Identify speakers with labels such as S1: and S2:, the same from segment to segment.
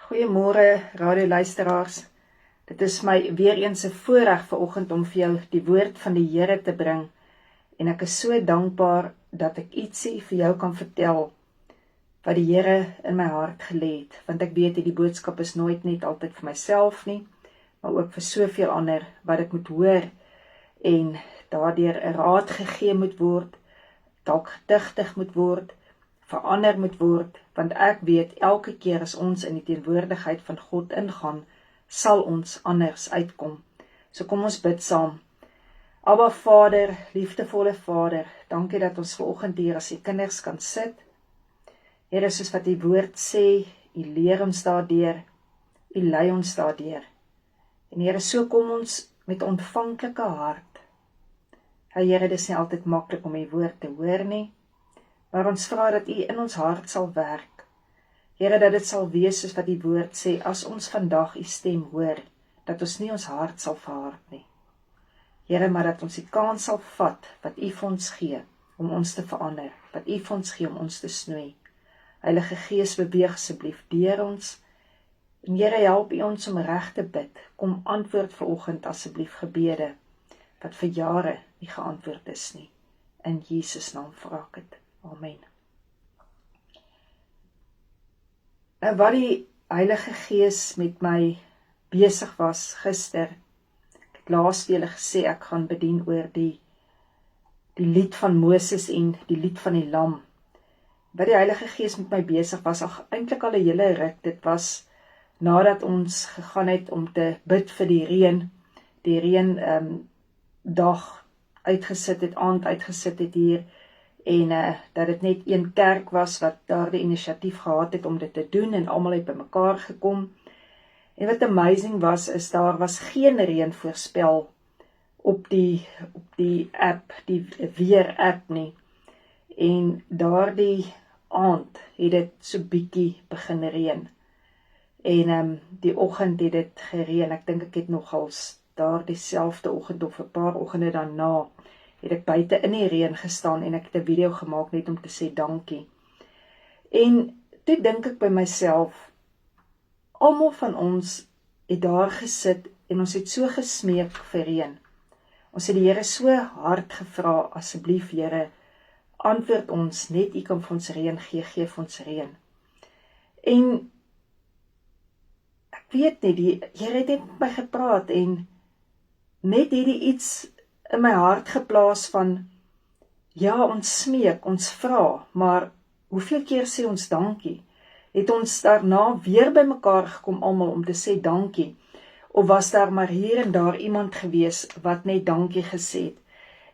S1: Goeiemôre radioluisteraars. Dit is my weer eens 'n voorreg vanoggend om vir jou die woord van die Here te bring. En ek is so dankbaar dat ek ietsie vir jou kan vertel wat die Here in my hart gelê het, want ek weet die boodskap is nooit net altyd vir myself nie, maar ook vir soveel ander wat dit moet hoor en daardeur 'n raad gegee moet word, dalk gedigtig moet word, verander moet word, want ek weet elke keer as ons in die teenwoordigheid van God ingaan, sal ons anders uitkom. So kom ons bid saam. Abba Vader, liefdevolle Vader, dankie dat ons vanoggend hier as die kinders kan sit. Here, soos wat die woord sê, U leer ons daardeur, U lei ons daardeur. En Here, so kom ons met ontvanklike hart. Here, dit is nie altyd maklik om U woord te hoor nie, maar ons vra dat U in ons hart sal werk. Here, dat dit sal wees soos wat die woord sê, as ons vandag U stem hoor, dat ons nie ons hart sal verhard nie. Here, maar dat ons die kans sal vat, wat U vir ons gee, om ons te verander, wat U vir ons gee om ons te snoei. Heilige Gees, beweeg asseblief deur ons, en Here, help U ons om reg te bid. Kom antwoord vanoggend asseblief gebede, wat vir jare nie geantwoord is nie. In Jesus naam vra ek dit. Amen. En wat die Heilige Gees met my besig was gister, ek het laas vir julle gesê, ek gaan bedien oor die lied van Moses en die lied van die lam. Wat die Heilige Gees met my besig was, eintlik al 'n hele ruk, dit was nadat ons gegaan het om te bid vir die reën dag uitgesit het, aand uitgesit het hier, en dat dit net een kerk was wat daar die inisiatief gehad het om dit te doen, en almal het bymekaar gekom. En wat amazing was, is daar was geen reën voorspel op die app, die weer app nie. En daardie aand het dit so bietjie begin reën. En die oggend het dit gereën. Ek dink ek het nogals daar dieselfde oggend of 'n paar oggende daarna het ek buite in die reën gestaan en ek het 'n video gemaak net om te sê dankie. En toe dink ek by myself, almal van ons het daar gesit en ons het so gesmeek vir reën. Ons het die Here so hard gevra, asseblief Here, antwoord ons, net U kan vir ons reën gee, gee vir ons reën. En ek weet nie, die Here het net met my gepraat en net hierdie iets in my hart geplaas van, ja, ons smeek, ons vra, maar hoeveel keer sê ons dankie? Het ons daarna weer by mekaar gekom almal om te sê dankie? Of was daar maar hier en daar iemand gewees wat net dankie gesê het?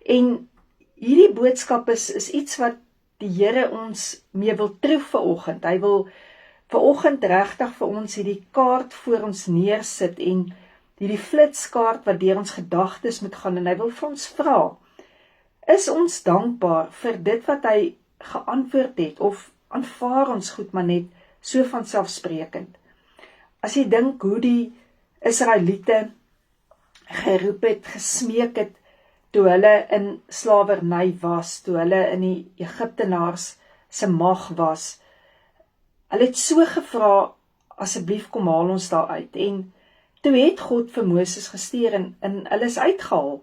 S1: En hierdie boodskap is iets wat die Here ons mee wil tref vanoggend. Hy wil vanoggend regtig vir ons hierdie kaart voor ons neersit en hierdie flitskaart wat deur ons gedagtes moet gaan, en hy wil vir ons vra, is ons dankbaar vir dit wat hy geantwoord het, of aanvaar ons goed maar net so vanselfsprekend? As jy dink hoe die Israeliete geroep het, gesmeek het, toe hulle in slawerny was, toe hulle in die Egiptenaars se mag was, hulle het so gevra, asseblief kom haal ons daar uit, en toe het God vir Moses gestuur en hulle is uitgehaal.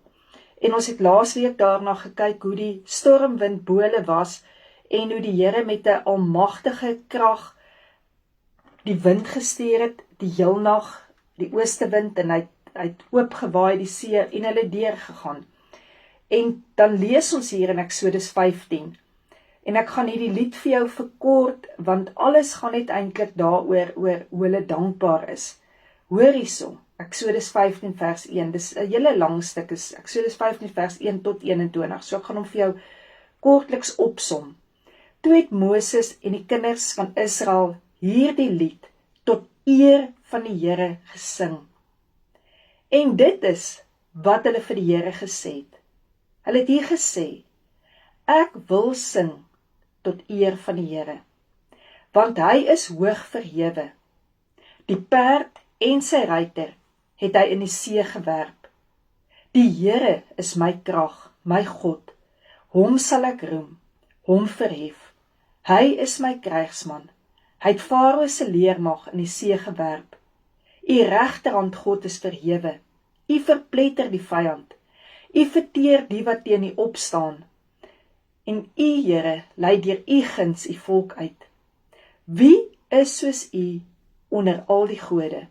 S1: En ons het laasweek daarna gekyk hoe die stormwind bo hulle was en hoe die Here met 'n almagtige krag die wind gestuur het, die heelnag, die oostewind, en hy het oopgewaai die see en hulle deurgegaan. En dan lees ons hier in Eksodus 15. En ek gaan hierdie lied vir jou verkort, want alles gaan net eintlik daaroor hoe hulle dankbaar is. Hoor hierso, Eksodus 15 vers 1, dis 'n hele lang stuk, is Eksodus 15 vers 1 tot 21, so ek gaan hom vir jou kortliks opsom. Toe het Moses en die kinders van Israel hierdie lied tot eer van die Here gesing. En dit is wat hulle vir die Here gesê het. Hulle het hier gesê, ek wil sing tot eer van die Here, want hy is hoog verhewe. Die perd en sy ruiter het hy in die see gewerp. Die Here is my krag, my God. Hom sal ek roem, hom verhef. Hy is my krygsman. Hy het Farao se leermag in die see gewerp. U regterhand God is verhewe. U verpletter die vyand. U verteer die wat teen u opstaan. En u, Here, lei deur u guns u volk uit. Wie is soos u onder al die gode?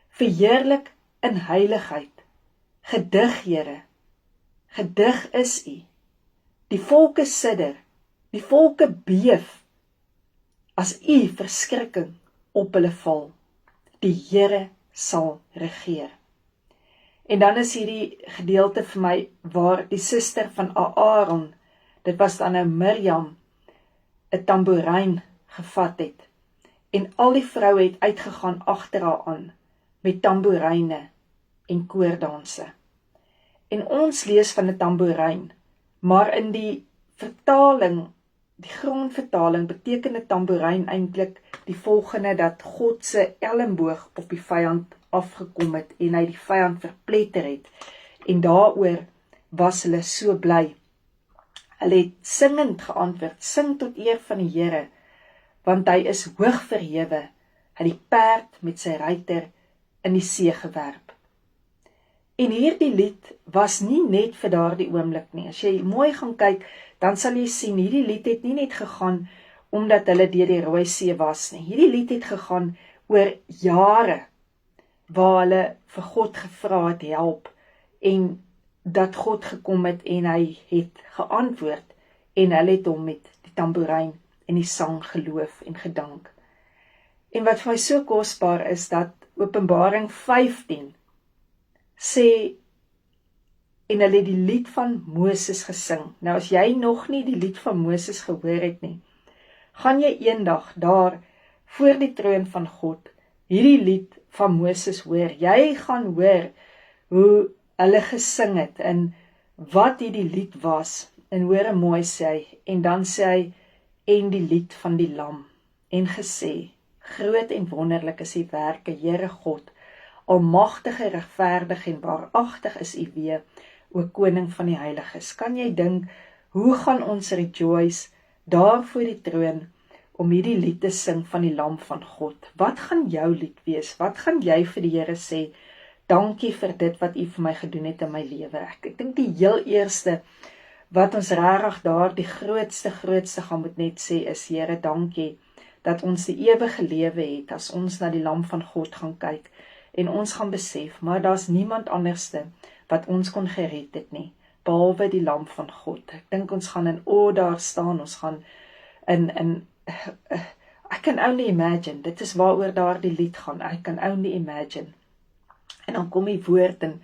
S1: Verheerlik in heiligheid. Gedig, Here, gedig is u. Die volke sidder, die volke beef, as u verskrikking op hulle val. Die Here sal regeer. En dan is hierdie gedeelte vir my waar die suster van Aaron, dit was dan nou Miriam, 'n tamboerijn gevat het. En al die vroue het uitgegaan agter haar aan met tamboeryne en koordanse. En ons lees van 'n tamboerijn, maar in die vertaling, die grondvertaling, beteken 'n tamboerijn eintlik die volgende, dat God se elmboog op die vyand afgekom het en hy die vyand verpletter het. En daaroor was hulle so bly. Hulle het singend geantwoord, sing tot eer van die Here, want hy is hoog verhewe, hy het die perd met sy ruiter in die see gewerp. En hierdie lied was nie net vir daardie oomblik nie. As jy mooi gaan kyk, dan sal jy sien, hierdie lied het nie net gegaan omdat hulle deur die Rooi See was nie. Hierdie lied het gegaan oor jare waar hulle vir God gevra het help en dat God gekom het en hy het geantwoord en hulle het hom met die tamboerijn en die sang geloof en gedank. En wat vir my so kosbaar is, dat Openbaring 15 sê, en hulle het die lied van Moses gesing. Nou as jy nog nie die lied van Moses gehoor het nie, gaan jy eendag daar voor die troon van God hierdie lied van Moses hoor. Jy gaan hoor hoe hulle gesing het en wat hierdie lied was. En hoor mooi sê hy, en dan sê hy, en die lied van die lam, en gesê, groot en wonderlik is die werke, Here God, almagtige, regverdig en waaragtig is u weë, o koning van die heiliges. Kan jy dink, hoe gaan ons rejoice daar voor die troon om hierdie lied te sing van die lam van God? Wat gaan jou lied wees? Wat gaan jy vir die Here sê? Dankie vir dit wat u vir my gedoen het in my lewe. Ek dink die heel eerste wat ons regtig daar die grootste gaan moet net sê is, Here, dankie dat ons die ewige lewe het as ons na die lam van God gaan kyk en ons gaan besef, maar daar's niemand anderste wat ons kon gered het nie, behalwe die lam van God. Ek dink ons gaan in daar staan, ons gaan I can only imagine, dit is waaroor daar die lied gaan, I can only imagine. En dan kom die woord, en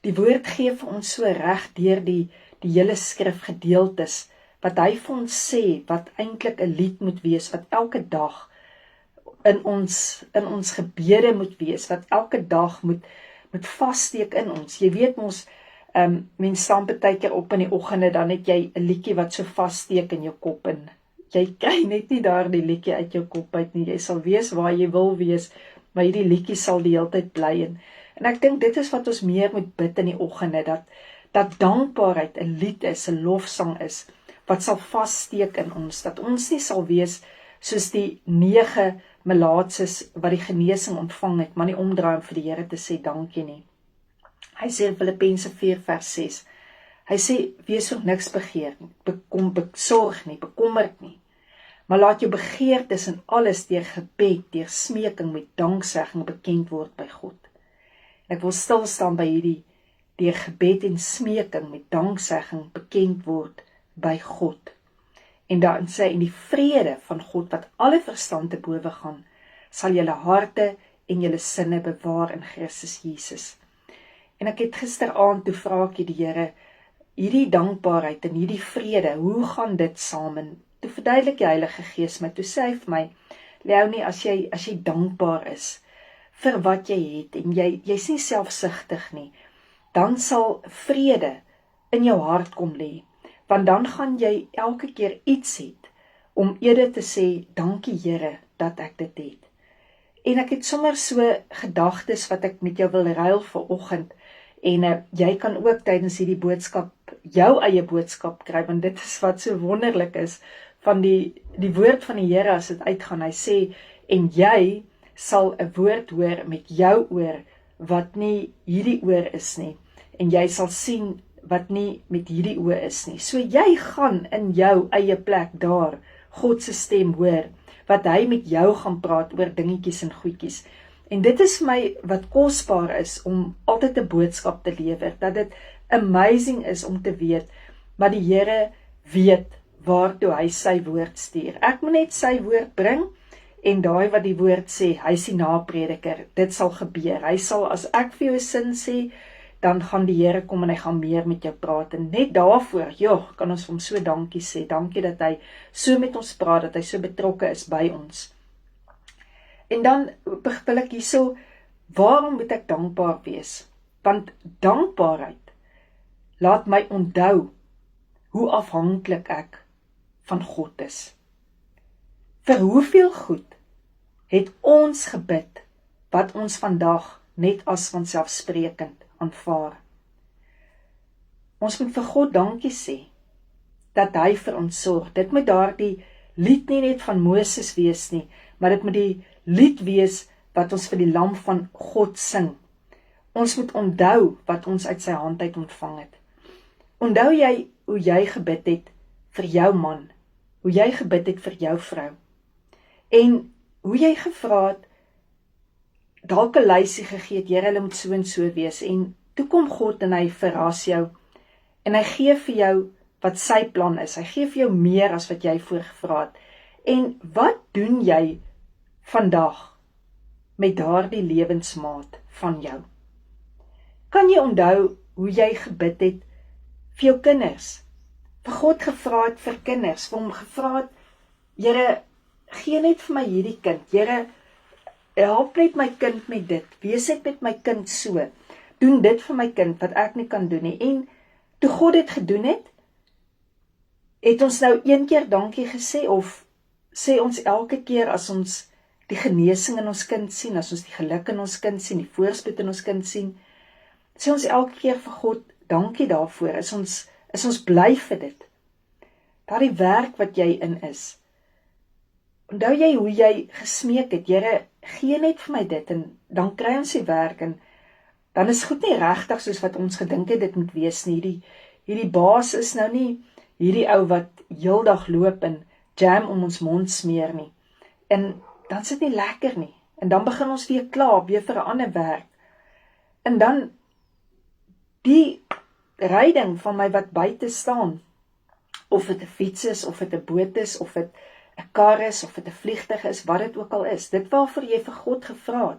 S1: die woord gee vir ons so reg deur die hele skrif gedeeltes, wat hy vir ons sê, wat eintlik 'n lied moet wees, wat elke dag in ons gebede moet wees, wat elke dag moet vassteek in ons. Jy weet mos, mens staan baie keer op in die oggende, dan het jy 'n liedjie wat so vassteek in jou kop, en jy kry net nie daar die liedjie uit jou kop uit nie. Jy sal wees waar jy wil wees, maar hierdie liedjie sal die hele tyd bly. En ek dink dit is wat ons meer moet bid in die oggende, dat dankbaarheid 'n lied is, 'n lofsang is, wat sal vassteek in ons, dat ons nie sal wees soos die 9 melaatses wat die genesing ontvang het, maar nie omdraai om vir die Here te sê dankie nie. Hy sê in Filippense 4 vers 6, hy sê, wees vir niks begeer nie, besorg nie, bekommerd nie, maar laat jou begeertes in alles deur gebed, deur smeking met danksegging bekend word by God. En ek wil stil staan by hierdie, deur gebed en smeking met danksegging bekend word by God. En dan sê, in die vrede van God, wat alle verstand te bowe gaan, sal julle harte en julle sinne bewaar in Christus Jesus. En ek het gisteraand, toe vra ek die Here, hierdie dankbaarheid en hierdie vrede, hoe gaan dit saam? En toe verduidelik die Heilige Gees my, toe sê hy vir my, Leonie, as jy dankbaar is vir wat jy het, en jy's nie selfsugtig nie, dan sal vrede in jou hart kom lê, want dan gaan jy elke keer iets het, om eerder te sê, dankie Here, dat ek dit het. En ek het sommer so gedagtes, wat ek met jou wil ruil vanoggend, en jy kan ook tydens hierdie boodskap, jou eie boodskap kry, want dit is wat so wonderlik is, van die woord van die Here as dit uitgaan. Hy sê, en jy sal 'n woord hoor met jou oor, wat nie hierdie oor is nie, en jy sal sien wat nie met hierdie oor is nie. So jy gaan in jou eie plek daar God se stem hoor, wat hy met jou gaan praat oor dingetjies en goedjies. En dit is vir my wat kosbaar is, om altyd 'n boodskap te lewer, dat dit amazing is om te weet, maar die Here weet waartoe hy sy woord stuur. Ek moet net sy woord bring, en daai wat die woord sê, hy is die naprediker, dit sal gebeur. Hy sal, as ek vir jou 'n sin sê, dan gaan die Here kom en hy gaan meer met jou praat. En net daarvoor, kan ons hom so dankie sê. Dankie dat hy so met ons praat, dat hy so betrokke is by ons. En dan wil ek hierso, waarom moet ek dankbaar wees? Want dankbaarheid laat my onthou hoe afhanklik ek van God is. Vir hoeveel goed het ons gebid, wat ons vandag net as vanselfsprekend aanvaar. Ons moet vir God dankie sê, dat hy vir ons sorg. Dit moet daardie lied nie net van Moses wees nie, maar dit moet die lied wees, wat ons vir die lam van God sing. Ons moet onthou, wat ons uit sy hand uit ontvang het. Onthou jy, hoe jy gebid het vir jou man, hoe jy gebid het vir jou vrou, en hoe jy gevra het, dalk 'n lysie gegee het, Here, hulle moet so en so wees, en toe kom God en hy verras jou, en hy gee vir jou wat sy plan is, hy gee vir jou meer as wat jy voorgevra het. En wat doen jy vandag met daardie lewensmaat van jou? Kan jy onthou hoe jy gebid het vir jou kinders, vir God gevra het vir kinders, vir hom gevra het, Here, gee net vir my hierdie kind, Here, help net my kind met dit, wees net met my kind so, doen dit vir my kind, wat ek nie kan doen nie. En toe God dit gedoen het ons nou een keer dankie gesê, of sê ons elke keer as ons die genesing in ons kind sien, as ons die geluk in ons kind sien, die voorspoed in ons kind sien, sê ons elke keer vir God dankie daarvoor, is ons bly vir dit. Daardie werk wat jy in is. Onthou jy hoe jy gesmeek het, Here, gee net vir my dit, en dan kry ons die werk, en dan is goed nie regtig soos wat ons gedink het dit moet wees nie. Hierdie baas is nou nie hierdie ou wat heeldag loop en jam om ons mond smeer nie. En dan is dit nie lekker nie. En dan begin ons weer kla, weer vir 'n ander werk. En dan die ryding van my wat buite staan, of dit 'n fiets is, of dit 'n boot is, of dit 'n kar is, of dit 'n vliegtuig is, wat dit ook al is, dit waarvoor jy vir God gevra het.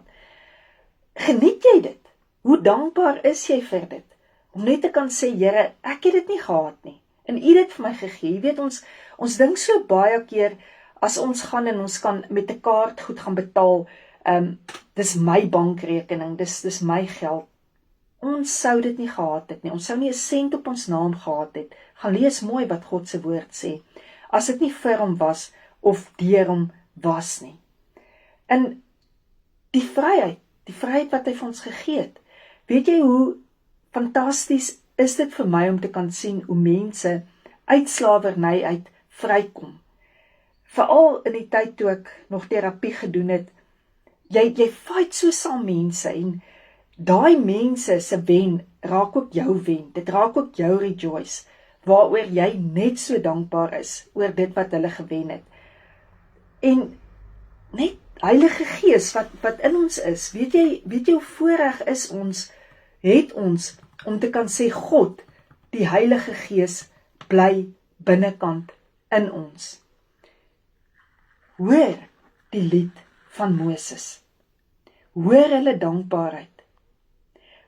S1: Geniet jy dit? Hoe dankbaar is jy vir dit? Om net te kan sê, Here, ek het dit nie gehad nie, en U het dit vir my gegee. Jy weet, ons dink so baie keer, as ons gaan en ons kan met 'n kaart goed gaan betaal, dis my bankrekening, dis my geld. Ons sou dit nie gehad het nie, ons sou nie 'n sent op ons naam gehad het. Gaan lees mooi wat God se woord sê, as dit nie vir hom was, of deur hom was nie. En die vryheid wat hy vir ons gegee het, weet jy hoe fantasties is dit vir my om te kan sien, hoe mense uit slawerny uit vrykom. Veral in die tyd toe ek nog terapie gedoen het, jy fight so saam mense, en daai mense se wen, raak ook jou wen, dit raak ook jou rejoice, waaroor jy net so dankbaar is, oor dit wat hulle gewen het. En net Heilige Gees, wat in ons is, weet jy hoe voorreg is het ons, om te kan sê, God, die Heilige Gees, bly binnekant in ons. Hoor die lied van Moses. Hoor hulle dankbaarheid.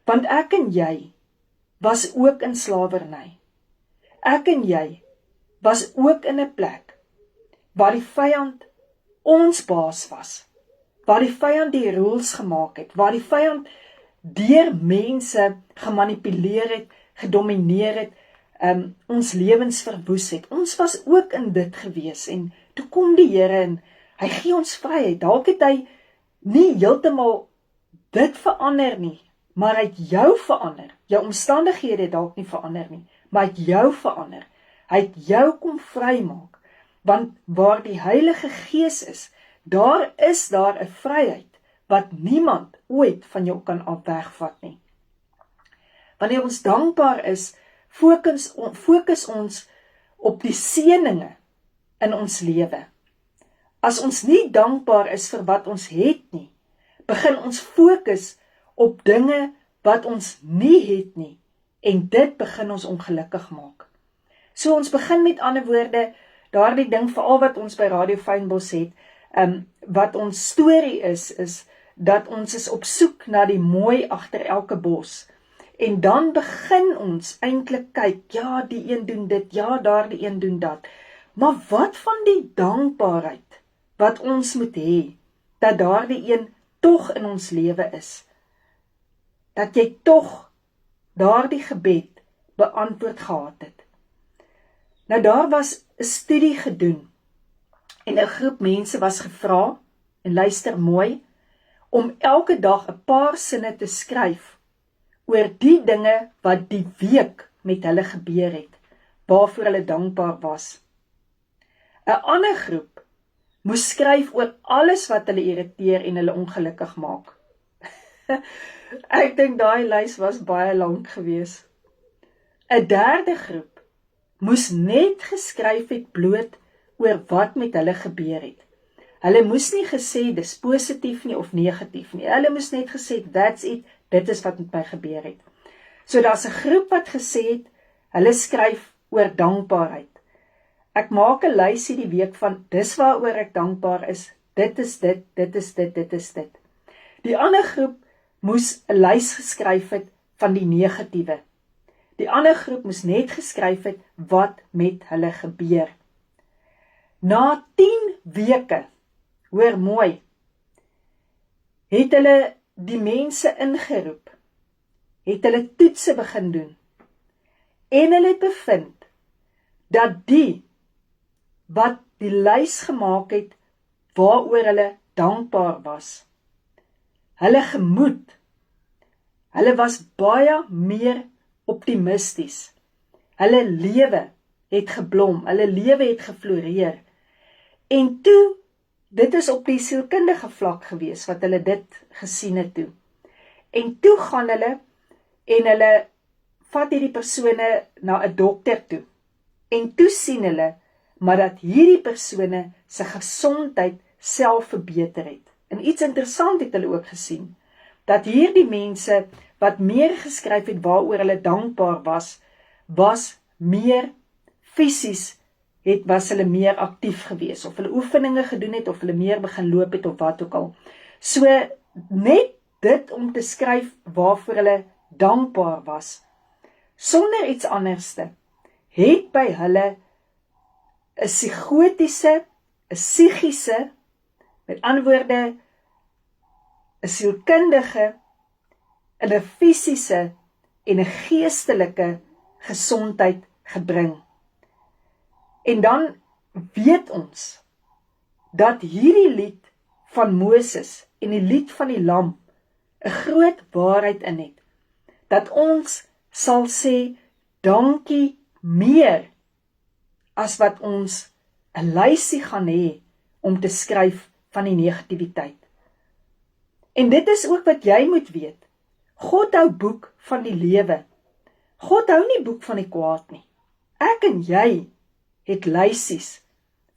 S1: Want ek en jy was ook in slawerny. Ek en jy was ook in 'n plek waar die vyand ons baas was, waar die vyand die rules gemaak het, waar die vyand deur mense gemanipuleer het, gedomineer het, ons lewens verwoes het. Ons was ook in dit gewees, en toe kom die Here en hy gee ons vryheid. Dalk het hy nie heeltemal dit verander nie, maar hy het jou verander. Jou omstandighede het dalk nie verander nie, maar hy het jou verander. Hy het jou kom vrymaak. Want waar die Heilige Gees is daar 'n vryheid wat niemand ooit van jou kan afwegvat nie. Wanneer ons dankbaar is, fokus ons op die seëninge in ons lewe. As ons nie dankbaar is vir wat ons het nie, begin ons fokus op dinge wat ons nie het nie, en dit begin ons ongelukkig maak. So ons begin met ander woorde, daardie ding veral wat ons by Radio Fynbos het, wat ons storie is dat ons is op soek na die mooi agter elke bos. En dan begin ons eintlik kyk, ja, die een doen dit, ja, daardie een doen dat. Maar wat van die dankbaarheid wat ons moet hê, dat daardie een tog in ons lewe is? Dat jy tog daardie gebed beantwoord gehad het. Nou daar was 'n studie gedoen, en 'n groep mense was gevra, en luister mooi, om elke dag 'n paar sinne te skryf oor die dinge wat die week met hulle gebeur het, waarvoor hulle dankbaar was. 'n Ander groep moes skryf oor alles wat hulle irriteer en hulle ongelukkig maak. Ek dink daai lys was baie lank gewees. 'n Derde groep moes net geskryf het bloot oor wat met hulle gebeur het. Hulle moes nie gesê dis positief nie of negatief nie. Hulle moes net gesê, that's it, dit is wat met my gebeur het. So daar's 'n groep wat gesê het, hulle skryf oor dankbaarheid. Ek maak 'n lysie die week van, dis waaroor ek dankbaar is, dit is dit, dit is dit, dit is dit. Die ander groep moes 'n lys geskryf het van die negatiewe. Die ander groep moes net geskryf het wat met hulle gebeur. Na 10 weke, hoor mooi, het hulle die mense ingeroep, het hulle toetse begin doen, en hulle het bevind, dat die, wat die lys gemaak het, waaroor hulle dankbaar was, hulle gemoed, hulle was baie meer optimisties, hulle lewe het geblom, hulle lewe het gefloreer, en toe, dit is op die sielkundige vlak gewees, wat hulle dit gesien het toe, en toe gaan hulle, en hulle vat hierdie persone na 'n dokter toe, en toe sien hulle, maar dat hierdie persone sy gesondheid self verbeter het. En iets interessant het hulle ook gesien, dat hierdie mense, wat meer geskryf het waaroor hulle dankbaar was meer fisies, was hulle meer aktief gewees, of hulle oefeninge gedoen het, of hulle meer begin loop het, of wat ook al. So, net dit om te skryf waarvoor hulle dankbaar was, sonder iets anderste, het by hulle 'n psigotiese, 'n psigiese, met ander woorde, 'n sielkundige, en 'n fisiese en 'n geestelike gesondheid gebring. En dan weet ons dat hierdie lied van Moses en die lied van die lam 'n groot waarheid in het. Dat ons sal sê dankie meer as wat ons 'n lysie gaan hê om te skryf van die negativiteit. En dit is ook wat jy moet weet. God hou boek van die lewe. God hou nie boek van die kwaad nie. Ek en jy het lysies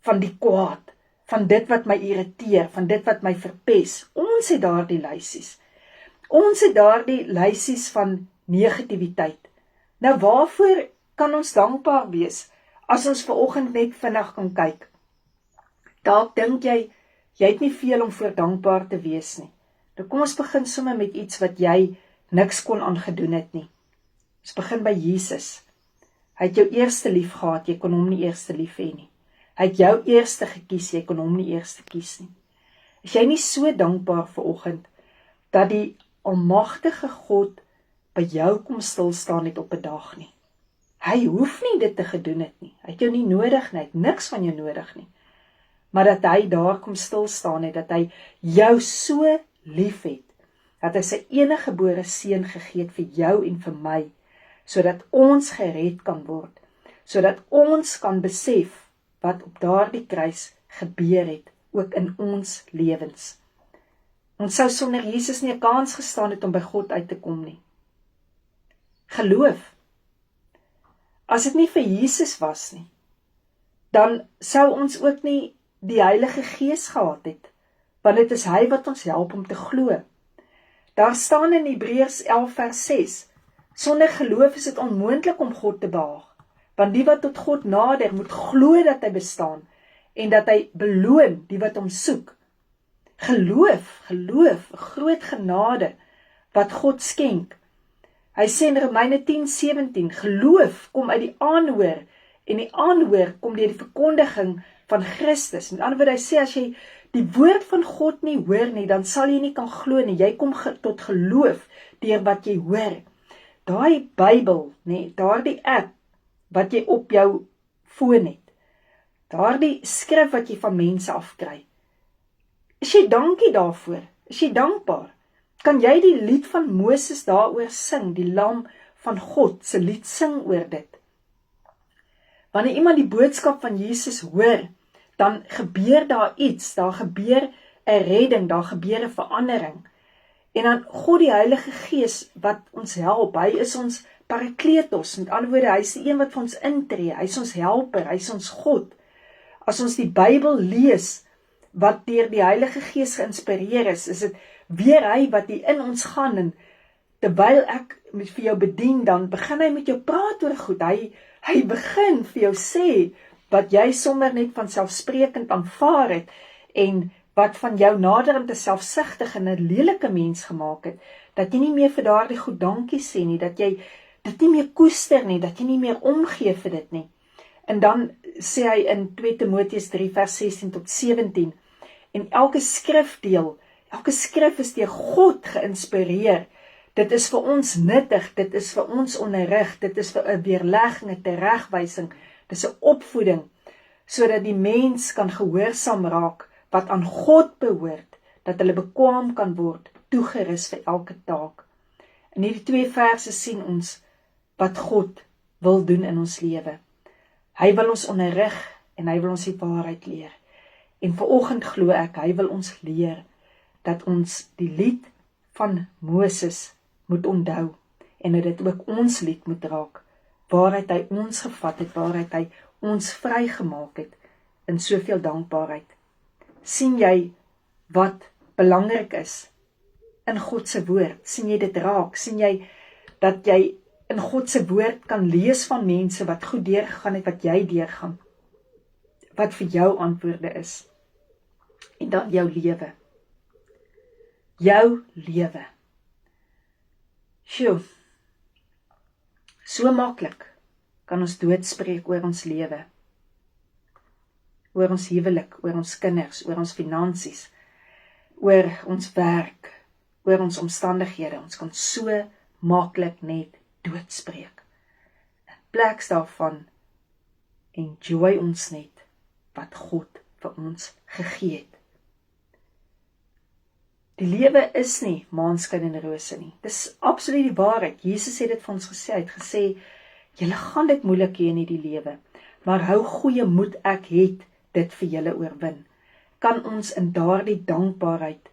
S1: van die kwaad, van dit wat my irriteer, van dit wat my verpes. Ons het daardie lysies. Ons het daardie lysies van negativiteit. Nou waarvoor kan ons dankbaar wees, as ons vanoggend net vinnig kan kyk? Dalk dink jy het nie veel om voor dankbaar te wees nie. Nou kom ons begin sommer met iets wat jy niks kon aangedoen het nie. Ons begin by Jesus. Hy het jou eerste lief gehad, jy kon hom nie eerste lief hê nie. Hy het jou eerste gekies, jy kon hom nie eerste kies nie. Is jy nie so dankbaar vanoggend, dat die almagtige God by jou kom stilstaan het op 'n dag nie? Hy hoef nie dit te gedoen het nie. Hy het jou nie nodig nie, hy het niks van jou nodig nie. Maar dat hy daar kom stilstaan het, dat hy jou so lief het, dat hy sy enige gebore seun gegee het vir jou en vir my, sodat ons gered kan word, sodat ons kan besef wat op daardie kruis gebeur het, ook in ons lewens. Ons sou sonder Jesus nie 'n kans gestaan het om by God uit te kom nie. Geloof. As dit nie vir Jesus was nie, dan sou ons ook nie die Heilige Gees gehad het, want dit is hy wat ons help om te glo. Daar staan in Hebreërs 11 vers 6, sonder geloof is dit onmoontlik om God te behaag, want die wat tot God nader moet glo dat hy bestaan, en dat hy beloon die wat hom soek. Geloof, 'n groot genade, wat God skenk. Hy sê in Romeine 10:17, geloof kom uit die aanhoor, en die aanhoor kom deur die verkondiging van Christus. Met ander woorde, hy sê, as jy die woord van God nie hoor nie, dan sal jy nie kan glo nie. Jy kom tot geloof deur wat jy hoor. Daai Bybel, daardie app wat jy op jou foon het, daardie skrif wat jy van mense afkry, is jy dankie daarvoor? Is jy dankbaar? Kan jy die lied van Moses daaroor sing, die lam van God se lied sing oor dit? Wanneer iemand die boodskap van Jesus hoor, dan gebeur daar iets, daar gebeur 'n redding, daar gebeur 'n verandering. En dan God die Heilige Gees wat ons help, hy is ons Parakletos, met ander woorde, hy is die een wat vir ons intree, hy is ons helper, hy is ons God. As ons die Bybel lees, wat deur die Heilige Gees geïnspireer is dit weer hy wat hier in ons gaan, en terwyl ek vir jou bedien, dan begin hy met jou praat oor goed, hy begin vir jou sê, wat jy sommer net van selfsprekend aanvaar het, en wat van jou naderend te selfsugtig en 'n lelike mens gemaak het, dat jy nie meer vir daardie goed dankie sê nie, dat jy dit nie meer koester nie, dat jy nie meer omgee vir dit nie. En dan sê hy in 2 Timoteus 3 vers 16 tot 17, en elke skrifdeel, elke skrif is deur God geïnspireer. Dit is vir ons nuttig, dit is vir ons onderrig, dit is vir 'n weerlegging, 'n teregwysing, dit is 'n opvoeding, sodat die mens kan gehoorsaam raak, wat aan God behoort, dat hulle bekwaam kan word, toegerus vir elke taak. In hierdie 2 verse sien ons, wat God wil doen in ons lewe. Hy wil ons onderrig, en hy wil ons die waarheid leer. En vanoggend glo ek, hy wil ons leer, dat ons die lied van Moses moet onthou, en dat dit ook ons lied moet raak, waaruit hy ons gevat het, waaruit hy ons vrygemaak het, in soveel dankbaarheid. Sien jy wat belangrik is in God se woord? Sien jy dit raak? Sien jy dat jy in God se woord kan lees van mense wat goed deurgegaan het, wat jy deurgaan, wat vir jou antwoorde is, en dan jou lewe. Jou lewe. Sjoe, so maklik kan ons doodspreek oor ons lewe, oor ons huwelik, oor ons kinders, oor ons finansies, oor ons werk, oor ons omstandighede. Ons kan so maklik net doodspreek. In plaas daarvan enjoy ons net wat God vir ons gegee het. Die lewe is nie maanskyn en rose nie. Dis absoluut die waarheid. Jesus het dit vir ons gesê. Hy het gesê, julle gaan dit moeilik hê in die lewe, maar hou goeie moed, ek het dit vir julle oorwin. Kan ons in daardie dankbaarheid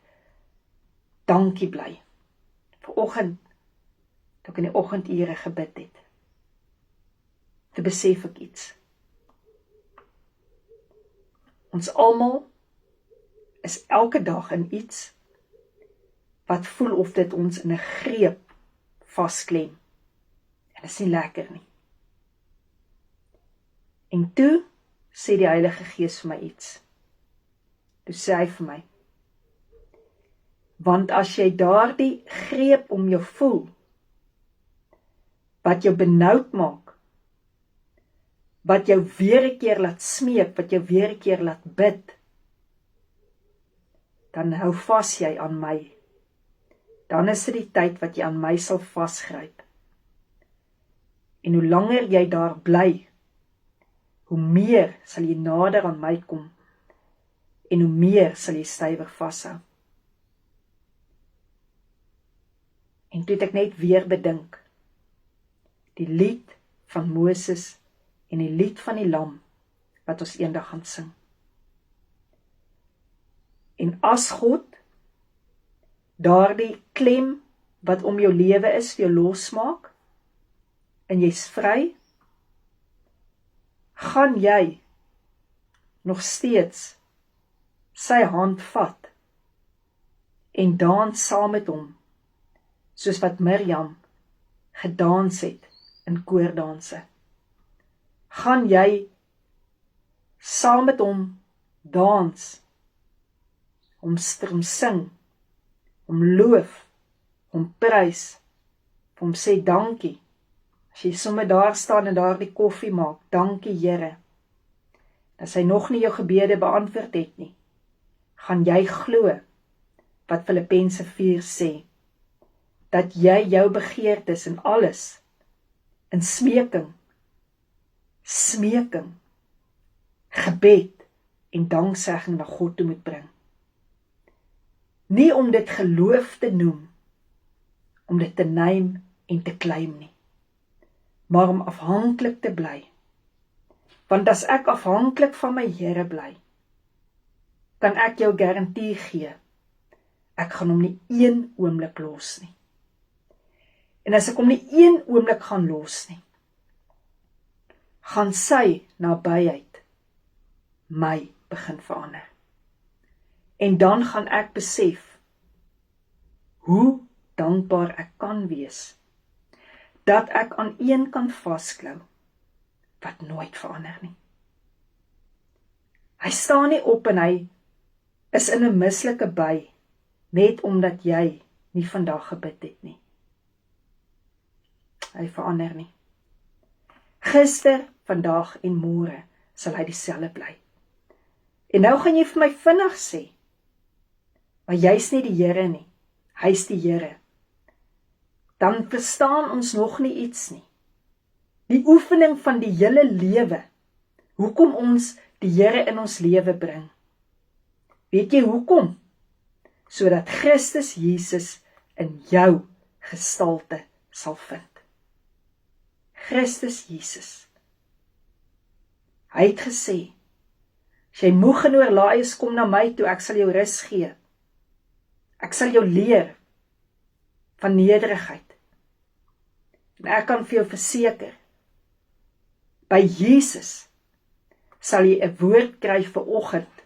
S1: dankie bly. Vanoggend, toe ek in die oggendure gebid het, te besef ek iets. Ons almal is elke dag in iets wat voel of dit ons in 'n greep vasklem. En dit is nie lekker nie. En toe sê die Heilige Gees vir my iets. Toe sê hy vir my, want as jy daardie greep om jou voel, wat jou benoud maak, wat jou weer 'n keer laat smeek, wat jou weer 'n keer laat bid, dan hou vas jy aan my. Dan is dit die tyd wat jy aan my sal vasgryp. En hoe langer jy daar bly, hoe meer sal jy nader aan my kom, en hoe meer sal jy stywer vashou. En toe het ek net weer bedink, die lied van Moses en die lied van die lam, wat ons eendag gaan sing. En as God daardie klem wat om jou lewe is, vir jou losmaak, en jy's vry, gaan jy nog steeds sy hand vat en dans saam met hom, soos wat Mirjam gedans het in koordanse. Gaan jy saam met hom dans, hom sing, hom loof, hom prys, hom sê dankie. As jy sommer daar staan en daar die koffie maak, dankie Here. As hy nog nie jou gebede beantwoord het nie, gaan jy glo wat Filippense 4 sê, dat jy jou begeertes in alles, in smeking, gebed en danksegging na God toe moet bring. Nie om dit geloof te noem, om dit te neem en te claim nie, maar om afhanklik te bly. Want as ek afhanklik van my Here bly, kan ek jou garantie gee, ek gaan hom nie een oomblik los nie. En as ek hom nie een oomblik gaan los nie, gaan sy nabyheid my begin verander. En dan gaan ek besef hoe dankbaar ek kan wees, dat ek aan een kan vasklou, wat nooit verander nie. Hy staan nie op en hy is in 'n mislike by, net omdat jy nie vandag gebid het nie. Hy verander nie. Gister, vandag en môre sal hy dieselfde bly. En nou gaan jy vir my vinnig sê, maar jy's nie die Here nie, hy's die Here. Dan verstaan ons nog nie iets nie. Die oefening van die hele lewe, hoekom ons die Here in ons lewe bring. Weet jy hoekom? Sodat Christus Jesus in jou gestalte sal vind. Christus Jesus. Hy het gesê, as jy moeg en oorlaai is, kom na my toe, ek sal jou rus gee. Ek sal jou leer van nederigheid. En ek kan vir jou verseker, by Jesus sal jy 'n woord kry vanoggend,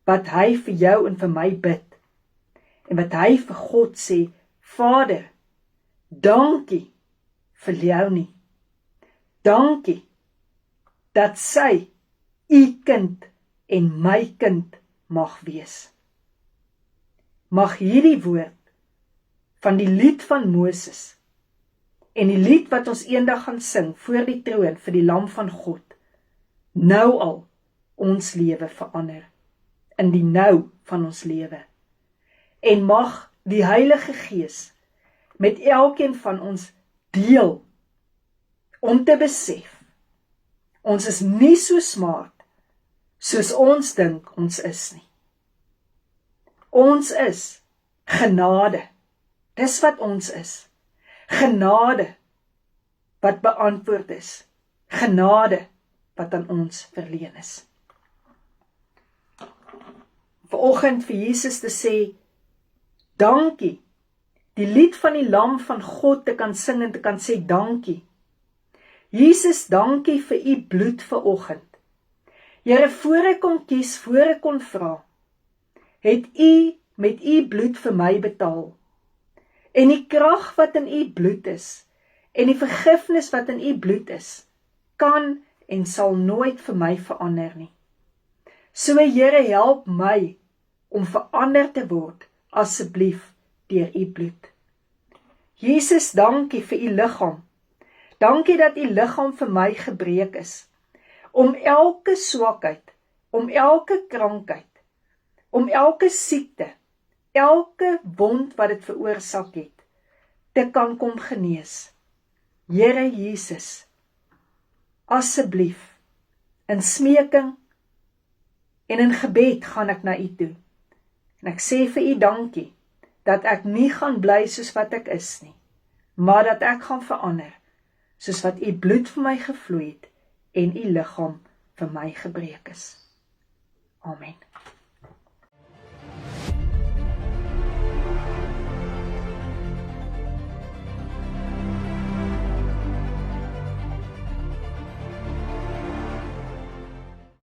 S1: wat hy vir jou en vir my bid, en wat hy vir God sê, Vader, dankie vir Leonie, dankie, dat sy u kind en my kind mag wees. Mag hierdie woord van die lied van Moses en die lied wat ons eendag gaan sing voor die troon vir die Lam van God, nou al ons lewe verander, in die nou van ons lewe. En mag die Heilige Gees met elkeen van ons deel, om te besef, ons is nie so smart, soos ons dink ons is nie. Ons is genade, dis wat ons is. Genade wat beantwoord is, genade wat aan ons verleen is. Vanoggend vir Jesus te sê, dankie, die lied van die Lam van God te kan sing en te kan sê dankie. Jesus, dankie vir u bloed vanoggend. Here, voor ek kon kies, voor ek kon vra, het u met u bloed vir my betaal. En die krag wat in u bloed is, en die vergifnis wat in u bloed is, kan en sal nooit vir my verander nie. So Here, help my om verander te word, asseblief, deur u bloed. Jesus, dankie vir u liggaam. Dankie dat u liggaam vir my gebreek is, om elke swakheid, om elke krankheid, om elke siekte, elke wond wat dit veroorsaak het, te kan kom genees. Here Jesus, asseblief, in smeking en in gebed gaan ek na u toe. En ek sê vir u dankie, dat ek nie gaan bly soos wat ek is nie, maar dat ek gaan verander, soos wat u bloed vir my gevloei het, en u liggaam vir my gebreek is. Amen.